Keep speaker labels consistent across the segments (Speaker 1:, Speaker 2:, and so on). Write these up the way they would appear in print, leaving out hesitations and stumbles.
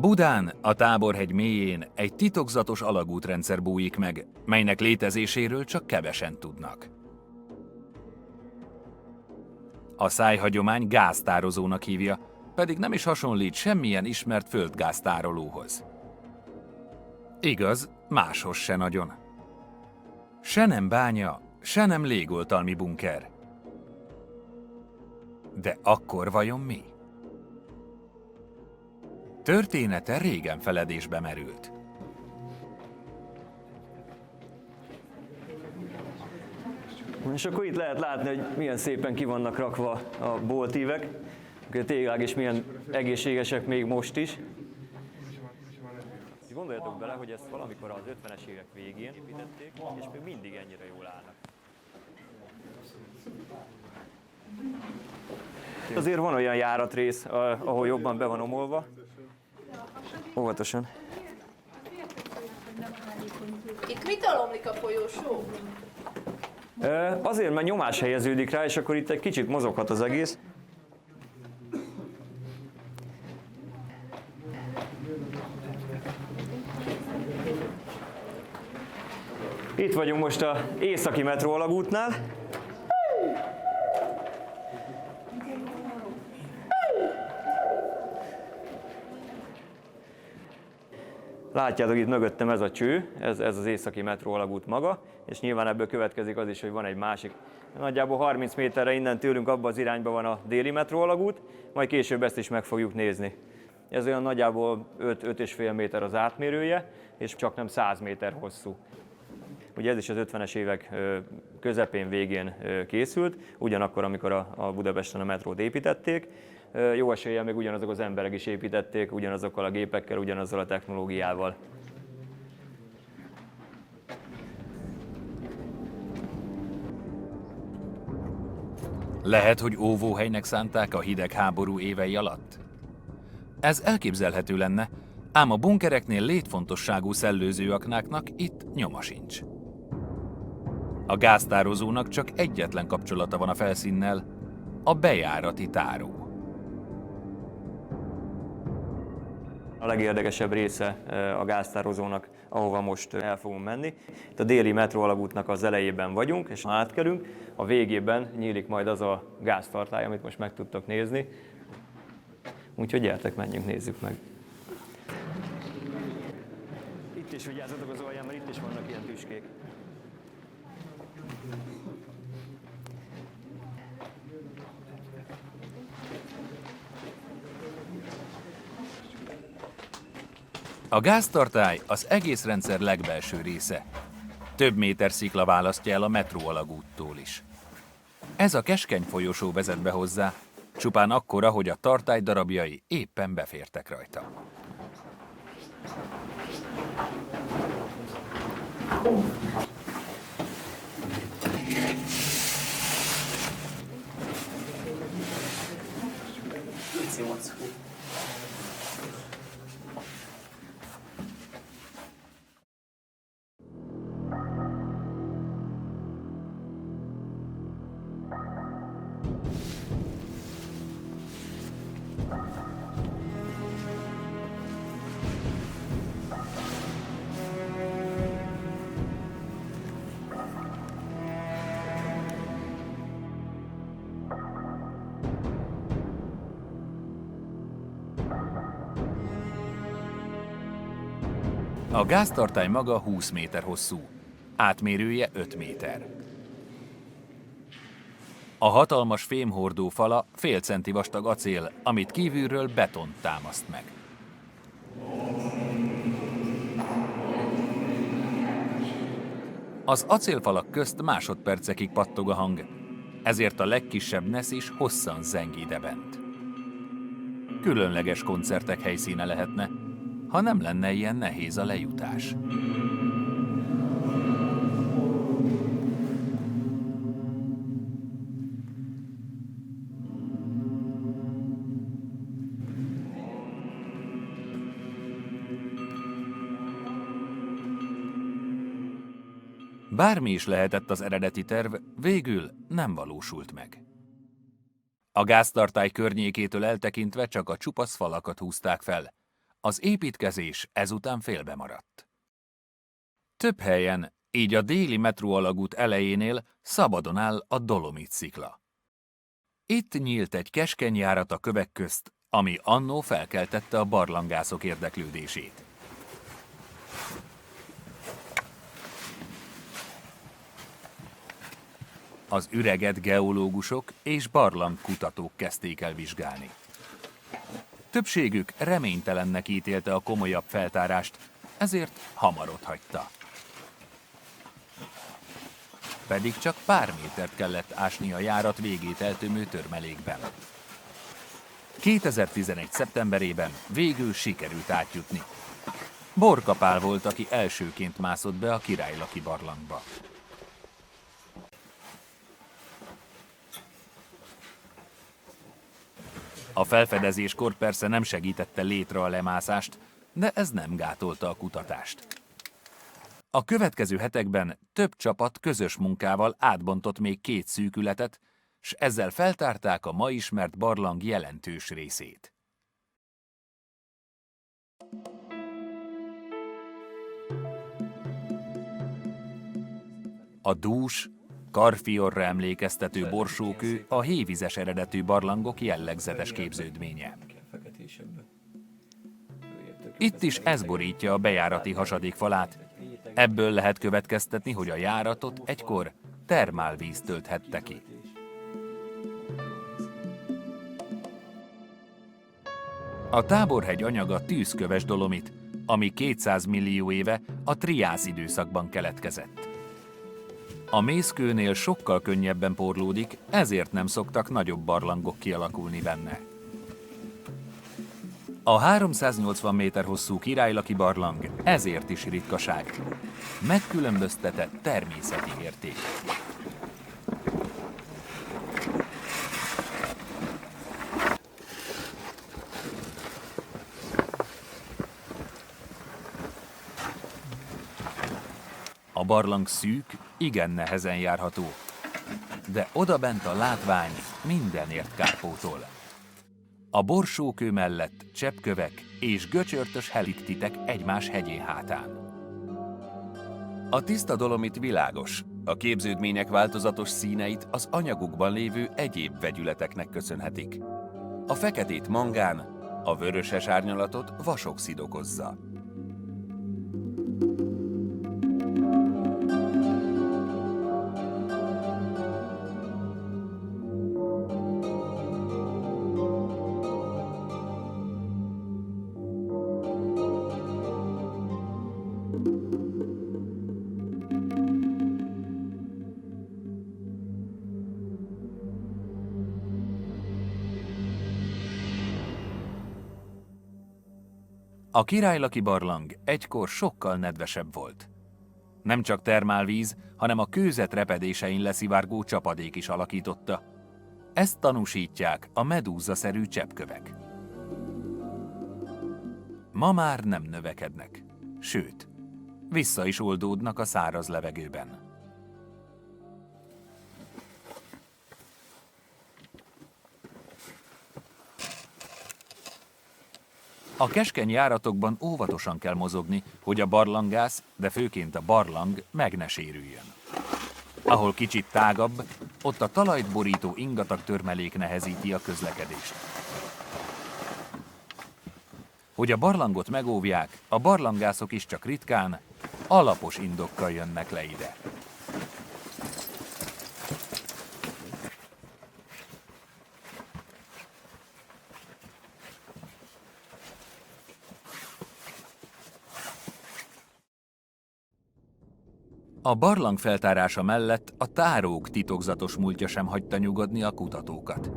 Speaker 1: Budán, a Táborhegy mélyén egy titokzatos alagútrendszer bújik meg, melynek létezéséről csak kevesen tudnak. A szájhagyomány gáztározónak hívja, pedig nem is hasonlít semmilyen ismert földgáztárolóhoz. Igaz, máshoz se nagyon. Se nem bánya, se nem légoltalmi bunker. De akkor vajon mi? Története régen feledésbe merült.
Speaker 2: És akkor itt lehet látni, hogy milyen szépen ki vannak rakva a boltívek, tényleg is milyen egészségesek még most is. Gondoljatok bele, hogy ezt valamikor az 50-es évek végén építették, és még mindig ennyire jól állnak. Azért van olyan járatrész, ahol jobban be van omolva. Óvatosan.
Speaker 3: Itt mitől omlik a folyósó?
Speaker 2: Azért, mert nyomás helyeződik rá, és akkor itt egy kicsit mozoghat az egész. Itt vagyunk most az északi metró alagútnál. Látjátok, itt mögöttem ez a cső, ez az északi metró alagút maga, és nyilván ebből következik az is, hogy van egy másik. Nagyjából 30 méterre innen tőlünk abba az irányba van a déli metró alagút, majd később ezt is meg fogjuk nézni. Ez olyan nagyjából 5-5,5 méter az átmérője, és csak nem 100 méter hosszú. Ugye ez is az 50-es évek közepén, végén készült, ugyanakkor, amikor a Budapesten a metrót építették. Jó eséllyel még ugyanazok az emberek is építették, ugyanazokkal a gépekkel, ugyanazzal a technológiával.
Speaker 1: Lehet, hogy óvóhelynek szánták a hidegháború évei alatt? Ez elképzelhető lenne, ám a bunkereknél létfontosságú szellőzőaknáknak itt nyoma sincs. A gáztározónak csak egyetlen kapcsolata van a felszínnel, a bejárati táró.
Speaker 2: A legérdekesebb része a gáztározónak, ahova most el fogunk menni. Itt a déli metróalagútnak az elejében vagyunk, és ha átkerünk, a végében nyílik majd az a gáztartály, amit most meg tudtok nézni. Úgyhogy gyertek, menjünk, nézzük meg. Itt is vigyázzatok az alján, mert itt is vannak ilyen tüskék.
Speaker 1: A gáztartály az egész rendszer legbelső része. Több méter szikla választja el a metróalagúttól is. Ez a keskeny folyosó vezet be hozzá, csupán akkora, hogy a tartály darabjai éppen befértek rajta. A gáztartály maga 20 méter hosszú, átmérője 5 méter. A hatalmas fémhordó fala fél centi vastag acél, amit kívülről beton támaszt meg. Az acélfalak közt másodpercekig pattog a hang, ezért a legkisebb nesz is hosszan zeng idebent. Különleges koncertek helyszíne lehetne, ha nem lenne ilyen nehéz a lejutás. Bármi is lehetett az eredeti terv, végül nem valósult meg. A gáztartály környékétől eltekintve csak a csupasz falakat húzták fel. Az építkezés ezután félbe maradt. Több helyen, így a déli metróalagút elejénél szabadon áll a Dolomit szikla. Itt nyílt egy keskeny járat a kövek közt, ami annó felkeltette a barlangászok érdeklődését. Az üreget geológusok és barlangkutatók kezdték el vizsgálni. Többségük reménytelennek ítélte a komolyabb feltárást, ezért hamar otthagyta. Pedig csak pár métert kellett ásni a járat végét eltömő törmelékben. 2011. szeptemberében végül sikerült átjutni. Borka Pál volt, aki elsőként mászott be a Királylaki barlangba. A felfedezéskor persze nem segítette létre a lemászást, de ez nem gátolta a kutatást. A következő hetekben több csapat közös munkával átbontott még 2 szűkületet, s ezzel feltárták a ma ismert barlang jelentős részét. A dús, karfiorra emlékeztető borsókő a hévizes eredetű barlangok jellegzetes képződménye. Itt is ez borítja a bejárati hasadékfalát. Ebből lehet következtetni, hogy a járatot egykor termálvíz tölthette ki. A Táborhegy anyaga tűzköves dolomit, ami 200 millió éve a triász időszakban keletkezett. A mészkőnél sokkal könnyebben porlódik, ezért nem szoktak nagyobb barlangok kialakulni benne. A 380 méter hosszú Királylaki barlang ezért is ritkaság. Megkülönböztetett természeti érték. A barlang szűk, igen nehezen járható, de odabent a látvány mindenért kárpótol. A borsókő mellett cseppkövek és göcsörtös heliktitek egymás hegyén hátán. A tiszta dolomit világos, a képződmények változatos színeit az anyagukban lévő egyéb vegyületeknek köszönhetik. A feketét mangán, a vöröses árnyalatot vasoxid okozza. A Királylaki barlang egykor sokkal nedvesebb volt. Nem csak termálvíz, hanem a kőzet repedésein leszivárgó csapadék is alakította. Ezt tanúsítják a medúzaszerű cseppkövek. Ma már nem növekednek, sőt, vissza is oldódnak a száraz levegőben. A keskeny járatokban óvatosan kell mozogni, hogy a barlangász, de főként a barlang meg ne sérüljön. Ahol kicsit tágabb, ott a talajt borító ingatag törmelék nehezíti a közlekedést. Hogy a barlangot megóvják, a barlangászok is csak ritkán, alapos indokkal jönnek le ide. A barlang feltárása mellett a tárók titokzatos múltja sem hagyta nyugodni a kutatókat.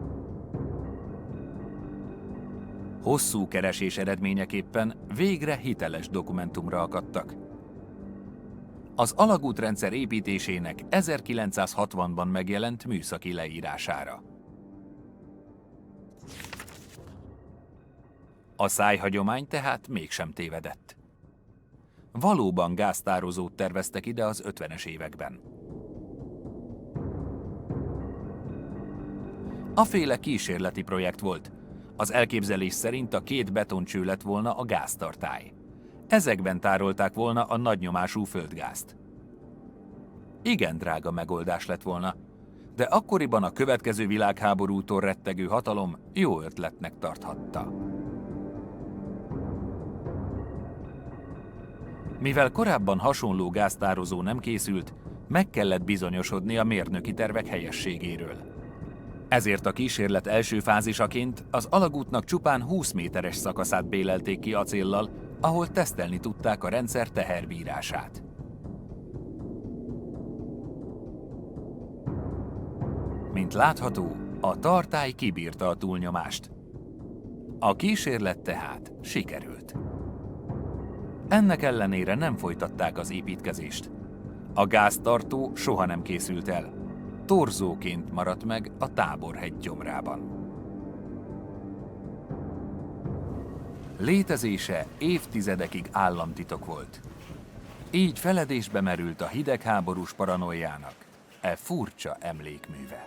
Speaker 1: Hosszú keresés eredményeképpen végre hiteles dokumentumra akadtak. Az alagútrendszer építésének 1960-ban megjelent műszaki leírására. A szájhagyomány tehát mégsem tévedett. Valóban gáztározót terveztek ide az 50-es években. A féle kísérleti projekt volt. Az elképzelés szerint a két betoncső lett volna a gáztartály. Ezekben tárolták volna a nagynyomású földgázt. Igen drága megoldás lett volna, de akkoriban a következő világháborútól rettegő hatalom jó ötletnek tarthatta. Mivel korábban hasonló gáztározó nem készült, meg kellett bizonyosodni a mérnöki tervek helyességéről. Ezért a kísérlet első fázisaként az alagútnak csupán 20 méteres szakaszát bélelték ki acéllal, ahol tesztelni tudták a rendszer teherbírását. Mint látható, a tartály kibírta a túlnyomást. A kísérlet tehát sikerült. Ennek ellenére nem folytatták az építkezést. A gáztartó soha nem készült el. Torzóként maradt meg a Táborhegy gyomrában. Létezése évtizedekig államtitok volt. Így feledésbe merült a hidegháborús paranoiának furcsa emlékműve.